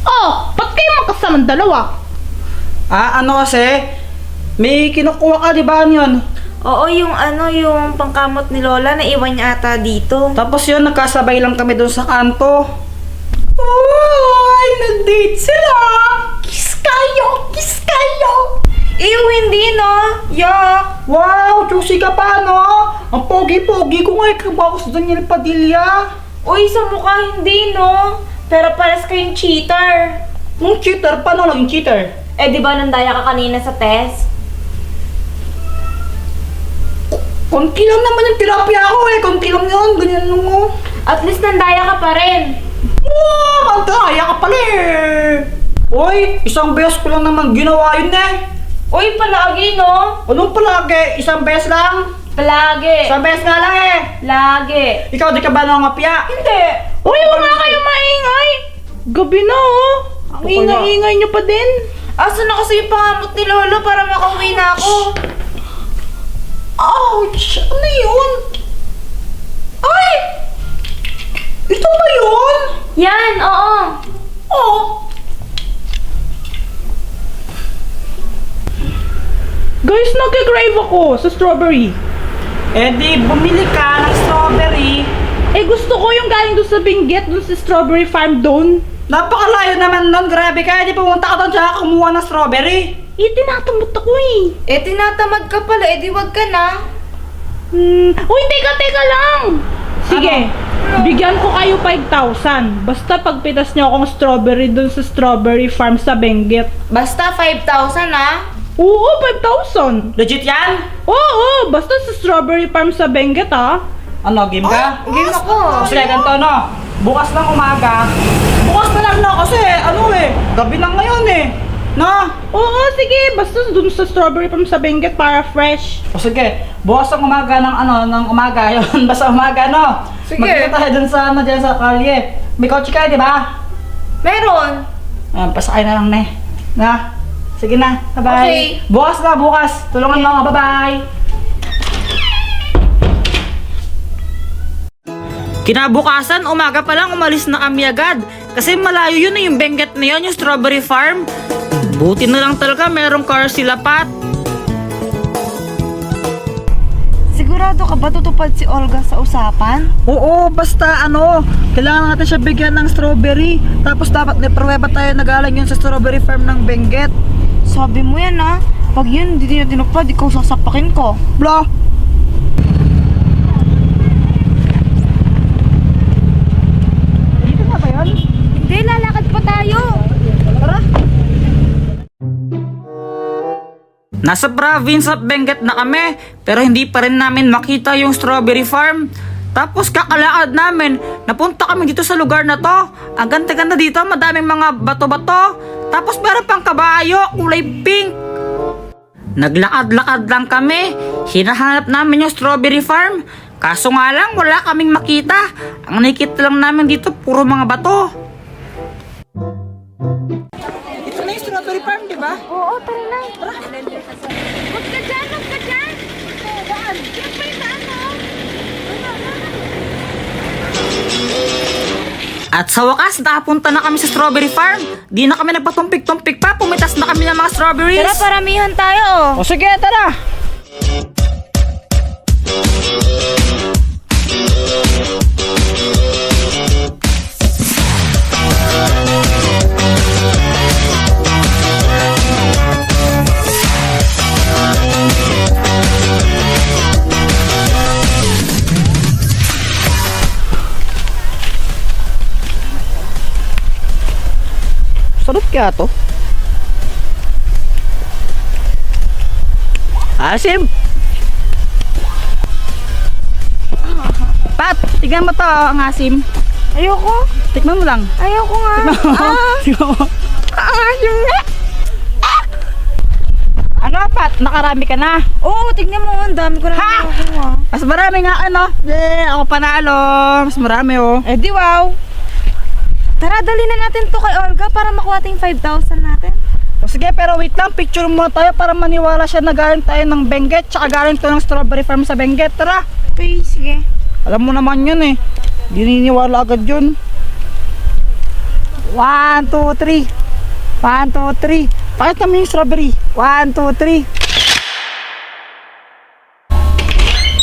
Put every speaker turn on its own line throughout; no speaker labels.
Oh, ba't kayo magkasamang dalawa?
Ano kasi? May kinukuha ka, di ba yun?
Oo, yung pangkamot ni Lola, naiwan niya ata dito.
Tapos yun, nagkasabay lang kami doon sa kanto.
Ay, nag-date sila! Kiss kayo! Kiss kayo!
Yung hindi, no? Yuck!
Wow, juicy ka pa, no? Ang pogi-pogi ko nga, ikaw sa Daniel Padilla.
Uy, sa mukha hindi, no? Pero pares kayong cheater.
Nung cheater, paano naging cheater?
Eh, di ba nandaya ka kanina sa test?
Konti lang naman yung tilapia ko eh. Konti lang yun, ganyan lang mo.
At least nandaya ka pa rin.
Wow, mantaya ka pala eh. Uy, isang beses ko lang naman ginawa yun eh.
Uy, palagi, no?
Anong palagi? Isang beses lang?
Palagi.
Isang beses nga lang eh.
Lagi.
Ikaw, di ka ba nangangapya?
Hindi.
Uy, wala kayong maingay! Gabi na oh! Ang
Ako
ingay-ingay nyo pa din!
Asa na kasi yung pangamot ni Lolo para makauwi na ako?
Ouch! Ano yun? Ay! Ito ba yun?
Yan, oo.
Oh!
Guys, nag-crave ako sa strawberry.
Eh di, bumili ka ng strawberry.
Eh, gusto ko yung galing doon sa Benguet, doon sa strawberry farm doon.
Napakalayo naman nun, grabe ka. Di pumunta ka doon tsaka kumuha ng strawberry.
Eh, tinatamot ako eh.
Eh, tinatamad ka pala. Eh, di wag ka na.
Uy, teka lang! Sige, bigyan ko kayo 5,000. Basta pagpitas niyo akong strawberry doon sa strawberry farm sa Benguet.
Basta 5,000, ha?
Oo, 5,000.
Legit yan?
Oo, basta sa strawberry farm sa Benguet ah.
Ano, game ka?
Game ako.
Sige, ganito no. Bukas ng umaga. Bukas na lang no, kasi ano eh. Gabi lang ngayon eh. No?
Oo, sige, basta doon sa strawberry farm sa Benguet para fresh.
O sige, bukas ng umaga ng umaga. Yun, basta umaga no.
Sige.
Magkita tayo dun sa, dyan sa kalye. May kotse kayo, di ba?
Meron.
Pasakay na lang ne. Na? Sige na, bye-bye.
Okay.
Bukas na, bukas. Tulungan mo ako, bye-bye. Kinabukasan, umaga pa lang umalis na kami agad. Kasi malayo yun yung Benguet na yun, yung strawberry farm. Buti na lang talaga merong car sila, Pat.
Sigurado ka ba tutupad si Olga sa usapan?
Oo, basta kailangan natin siya bigyan ng strawberry. Tapos dapat may pruweba tayo na galing yun sa strawberry farm ng Benguet.
Sabi mo yan, ha? Pag yun, hindi niya tinupad, ikaw sasapakin ko.
Blah! Dito na ba yun?
Hindi, lalakad pa tayo.
Tara! Nasa province of Benguet na kami, pero hindi pa rin namin makita yung strawberry farm. Tapos kakalakad namin, napunta kami dito sa lugar na to. Ang ganda-ganda dito, madaming mga bato-bato. Tapos meron pang kabayo, kulay pink. Naglakad-lakad lang kami, hinahanap namin yung strawberry farm. Kaso nga lang, wala kaming makita. Ang nakikita lang namin dito, puro mga bato. Ito na yung strawberry farm, di ba?
Oo, tara na. Huwag ka dyan, huwag ka dyan. Daan. Yan pa yung daan, no?
At sa wakas, nakapunta na kami sa strawberry farm. Di na kami nagpatumpik-tumpik pa, pumitas na kami ng mga strawberries.
Tara, paramihan tayo, oh.
O sige, tara! Sarap kaya to? Asim! Pat, tignan mo to ang asim.
Ayoko.
Tikman mo lang.
Ayoko nga.
Tignan mo.
Ang asim nga.
Ano, Pat? Nakarami ka na.
Oo, tignan mo. Ang dami ko na
Ha?
nakuha.
Mas marami nga ako panalo. Mas marami oh.
Eh di wow. Tara, dali na natin to kay Olga para makuha tayong 5,000 natin.
O sige, pero wait lang. Picture muna tayo para maniwala siya na galing tayo ng Benguet. Tsaka galing to ng strawberry farm sa Benguet. Tara.
Okay, sige.
Alam mo naman yun eh. Di niniwala agad yun. 1, 2, 3. 1, 2, 3. Pakita mo yung strawberry. 1, 2, 3.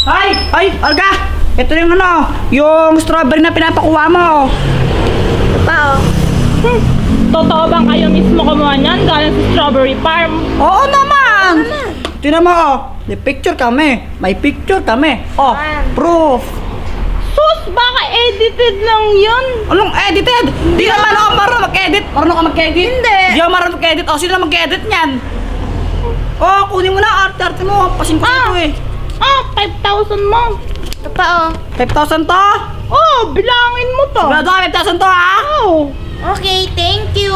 Ay, Olga! Ito yung yung strawberry na pinapakuha mo.
Pa, oh.
Totoo bang kayo mismo kumuha niyan galing sa strawberry farm?
Oo naman! Tingnan mo, may picture kami. May picture kami. Oh, proof.
Sus, baka edited lang yun.
Anong edited? Di naman ako marunong mag-edit. Marunong ka mag-edit?
Hindi.
Di ako marunong mag-edit. O, sino na mag-edit niyan? Oh, kunin mo na arte-arte mo. Pasing ko ito eh.
5,000 mo.
Ito pa, oh.
5,000 to?
Oh, bilangin mo to.
Sigurado ka 5,000 to ha?
Oh.
Okay, thank you.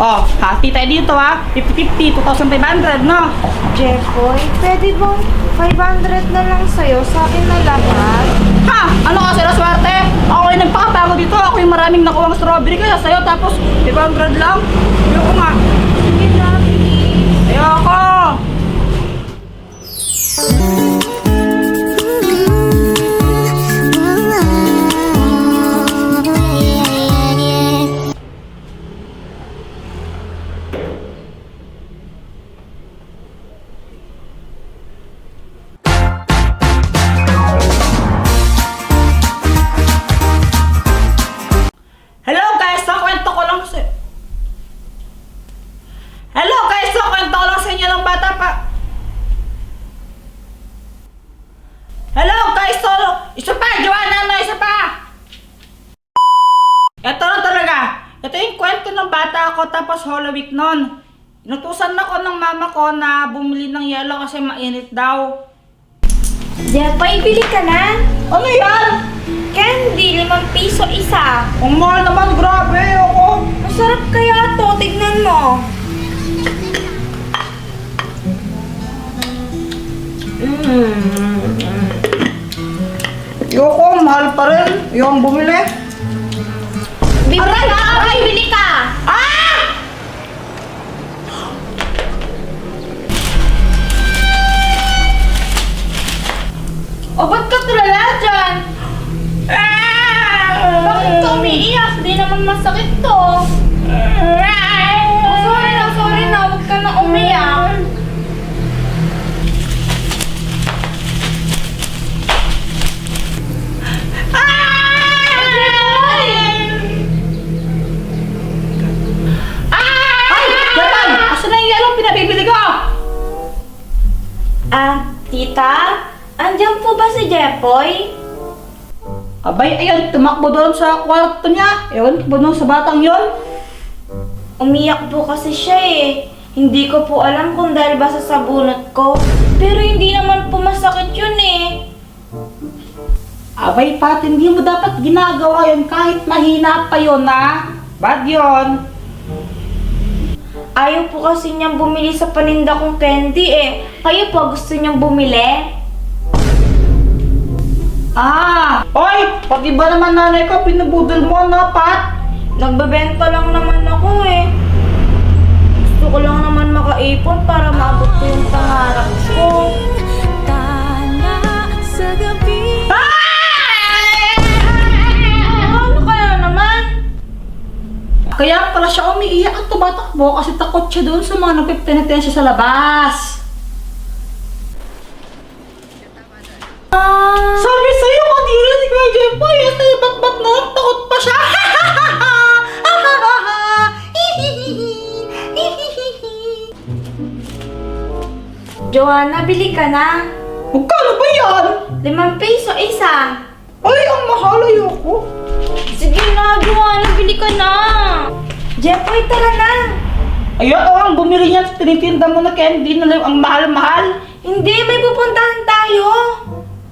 Oh, hati tayo dito ha. 50-50, 2,500 no?
Jeffoy, pwede bang 500 na lang sa'yo? Sa akin na lahat?
Ha? Ano kasi na swerte? Ako yung nagpakabago dito. Ako yung maraming nakuha ng strawberry kaya sa'yo. Tapos 500 lang. Ayoko nga.
Sige na, please.
Ayoko. Hello guys, kwento ko lang sa... Hello guys, kwento ko lang sa inyo ng bata pa. Hello guys, isa pa, Joanna, isa pa. Ito na talaga. Ito yung kwento ng bata ako tapos Holy Week nun. Inutusan ako ng mama ko na bumili ng yelo kasi mainit daw.
Jeffoy, bili ka na.
Ano yan?
Candy, 5 piso isa.
Ang mahal naman, grabe ako.
Masarap kaya to, tignan mo.
Ayoko, mahal pa rin. Yung bumili.
Bibili ka, okay, bili ka.
Ah!
O, ba't ka tulala dyan? Bakit ka umiiyak? Di naman masakit to. Oh, sorry na, huwag ka na umiyak.
Ay! Japan! Asan na yung yellow pinabibili ko?
Tita? Andiyan po ba si Jeffoy?
Abay, ayun, tumakbo doon sa kwarto niya. Ayun, tumakbo doon sa batang yon.
Umiyak po kasi siya eh. Hindi ko po alam kung dahil ba sa sabunot ko. Pero hindi naman po masakit yun eh.
Abay, Pat, hindi mo dapat ginagawa yun kahit mahina pa yun, ha? Bad yun.
Ayaw po kasi niyang bumili sa paninda kong candy eh. Kayo po gusto niyang bumili?
Oy! Pati ba naman nanay ko, pinabudol mo, no, Pat?
Nagbebenta lang naman ako eh. Gusto ko lang naman makaipon para maabot ko yung pangarap ko. Ano kaya naman?
Kaya pala siya umiiyak at tumatakbo kasi takot siya doon sa mga nagpipinitensya sa labas. Sabi sa'yo, kanina si Kuya Jeffoy, ba't na takot pa siya?
Joanna, bili ka na.
Magkano ba yan?
5 piso isa.
Ay, ang mahal, ayoko.
Sige na, Joanna, bili ka na. Jeffoy, tara na.
Ayun, bumili niya, tinitinda mo na candy na ang mahal-mahal.
Hindi, may pupuntahan tayo.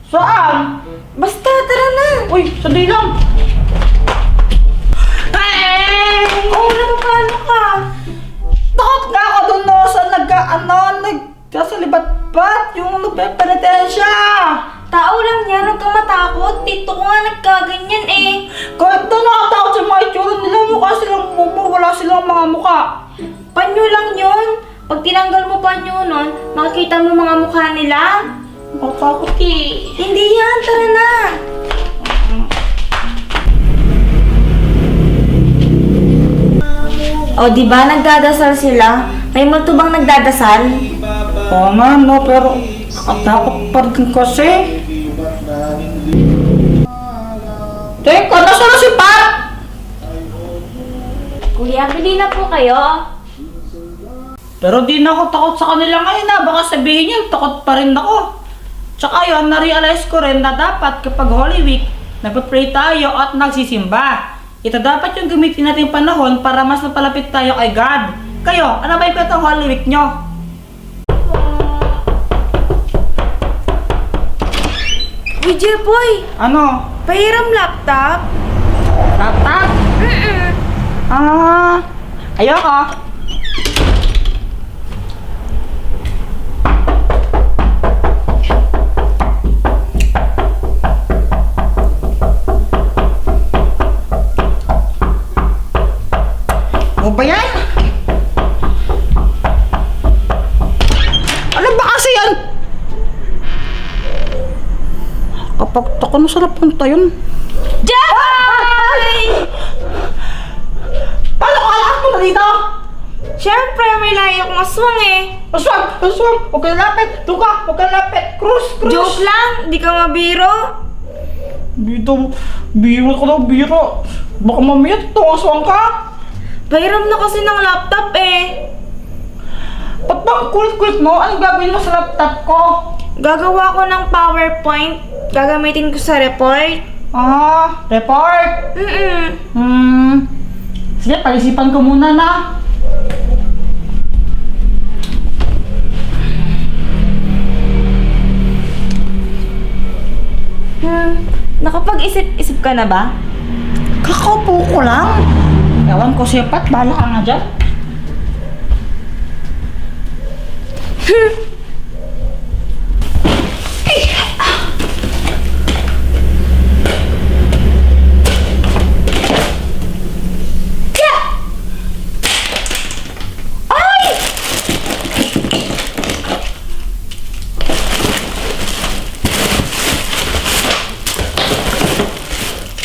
Saan?
Basta, tara na.
Uy, sandali lang.
Oo, napapalo ka.
Takot nga ako doon, no, sa nagkasalibat-bat, yung nagpepenitensya.
Tao lang yan, huwag kang matakot. Tito ko nga nagkaganyan eh.
Kahit na nakatakot sa mga itsura nila, mukha silang wala silang mga mukha.
Panyo lang yun. Pag tinanggal mo panyo nun, makikita mo mga mukha nila.
Nakatakot eh.
Hindi yan, tara na. O, di ba nagdadasal sila? May multo bang nagdadasal?
Oo nga, no, pero nakatakot pa rin kasi. Teka, nasa na si Pat?
Kuya, bili na po kayo.
Pero di na ako takot sa kanila ngayon na. Baka sabihin niyo, takot pa rin ako. Tsaka yun, na-realize ko rin na dapat kapag Holy Week, nagpa-pray tayo at nagsisimba. Ito dapat yung gamitin natin panahon para mas mapalapit tayo kay God. Kayo, ano ba yung kwentong Holy Week nyo?
Uy, Jepoy!
Ano?
Pahiram laptop?
Laptop? Ayoko. Ano ba yan? Ano ba kasi yan? Kapag tako na sa napunta yun.
Jepoy!
Paano ka alam mo na dito?
Siyempre, may lahi akong aswang eh.
Aswang! Aswang! Huwag kang lapit! Tuka! Huwag kang lapit! Krus! Krus!
Joke lang, di ka mabiro.
Biro ko daw, biro. Baka mamaya itong aswang ka.
Pahiram na kasi ng laptop eh.
Ba't bang kulit-kulit mo? Anong gagawin mo sa laptop ko?
Gagawa ko ng PowerPoint. Gagamitin ko sa report.
Report! Sige, pag-isipan ko muna na.
Nakapag-isip-isip ka na ba?
Kakaupo ko lang. Ewan ko siya, Pat. Bahala ka nga dyan.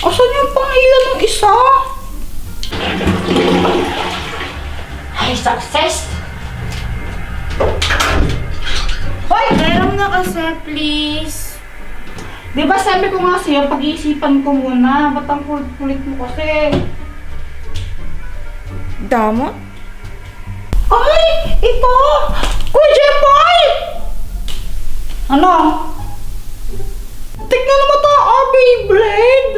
Asan yung pangilan ng isa? Ay, success! Hoy!
Pahiram na kasi, please.
Di ba sabi ko nga sa'yo, pag-iisipan ko muna. Ba't ang kulit-kulit mo kasi?
Damot?
Ay! Ito! Kuya Jepoy! Ano? Tignan naman ito, Beyblade!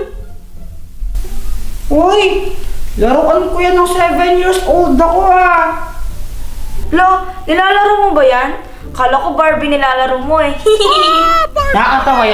Uy! Laruan ko yan ng 7 years old ako
Lo, nilalaro mo ba yan? Kala ko Barbie nilalaro mo eh.
Nakakatawa yan.